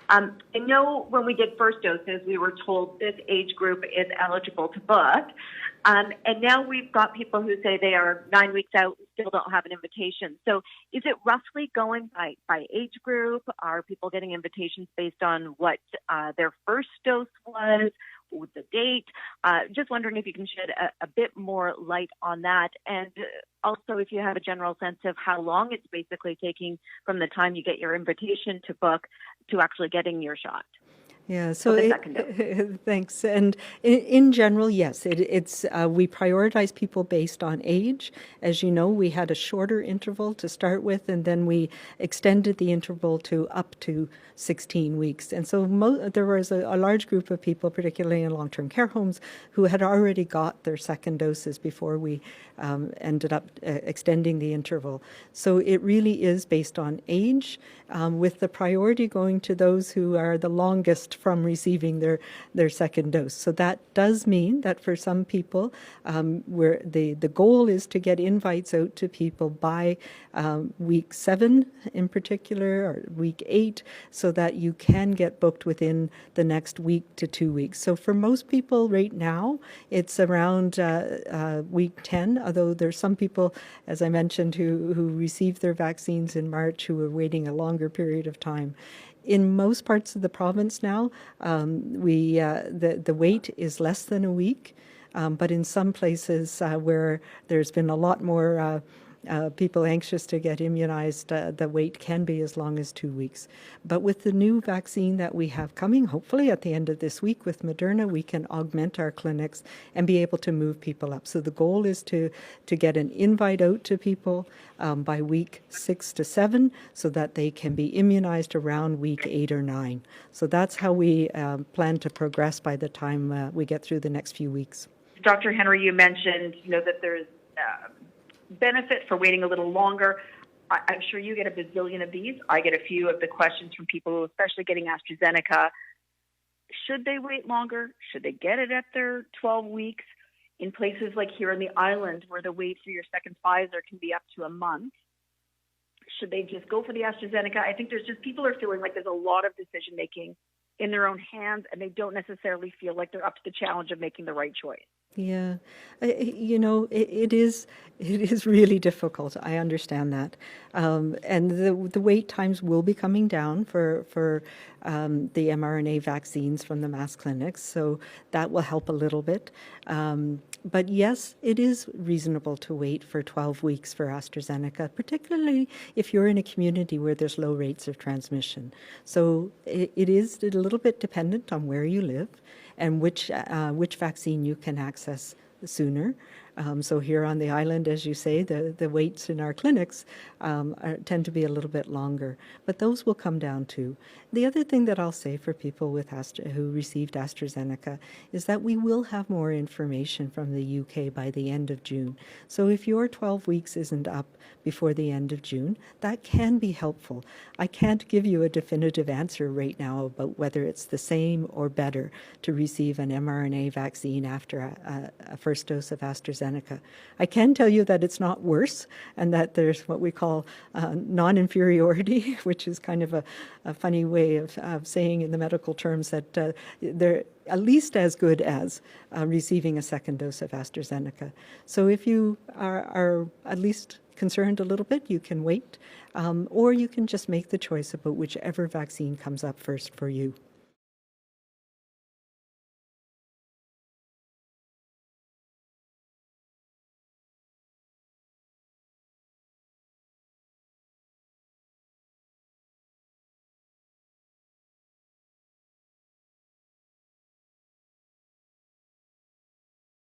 I know when we did first doses, we were told this age group is eligible to book. And now we've got people who say they are 9 weeks out, still don't have an invitation. So is it roughly going by age group? Are people getting invitations based on what their first dose was, with the date? Just wondering if you can shed a bit more light on that. And also if you have a general sense of how long it's basically taking from the time you get your invitation to book to actually getting your shot. Yeah, so thanks. And in general, yes, it's we prioritize people based on age. As you know, we had a shorter interval to start with, and then we extended the interval to up to 16 weeks. And so there was a large group of people, particularly in long-term care homes, who had already got their second doses before we ended up extending the interval. So it really is based on age, with the priority going to those who are the longest from receiving their second dose. So that does mean that for some people, where the goal is to get invites out to people by week 7 in particular, or week 8, so that you can get booked within the next week to 2 weeks. So for most people right now, it's around week 10, although there's some people, as I mentioned, who received their vaccines in March who are waiting a longer period of time. In most parts of the province now, the wait is less than a week, but in some places where there's been a lot more people anxious to get immunized, the wait can be as long as 2 weeks. But with the new vaccine that we have coming, hopefully at the end of this week with Moderna, we can augment our clinics and be able to move people up. So the goal is to get an invite out to people by week 6 to 7 so that they can be immunized around week 8 or 9. So that's how we plan to progress by the time we get through the next few weeks. Dr. Henry, you mentioned that there's benefit for waiting a little longer. I'm sure you get a bazillion of these. I get a few of the questions from people, especially getting AstraZeneca. Should they wait longer? Should they get it at their 12 weeks? In places like here on the island where the wait for your second Pfizer can be up to a month, should they just go for the AstraZeneca? I think there's just people are feeling like there's a lot of decision making in their own hands, and they don't necessarily feel like they're up to the challenge of making the right choice. Yeah, it is really difficult. I understand that, and the wait times will be coming down for the mRNA vaccines from the mass clinics, so that will help a little bit. But yes, it is reasonable to wait for 12 weeks for AstraZeneca, particularly if you're in a community where there's low rates of transmission. So it is a little bit dependent on where you live and which vaccine you can access sooner. So here on the island, as you say, the waits in our clinics tend to be a little bit longer, but those will come down too. The other thing that I'll say for people with who received AstraZeneca is that we will have more information from the UK by the end of June. So if your 12 weeks isn't up before the end of June, that can be helpful. I can't give you a definitive answer right now about whether it's the same or better to receive an mRNA vaccine after a first dose of AstraZeneca. I can tell you that it's not worse and that there's what we call non-inferiority, which is kind of a funny way of saying in the medical terms that they're at least as good as receiving a second dose of AstraZeneca. So if you are at least concerned a little bit, you can wait, or you can just make the choice about whichever vaccine comes up first for you.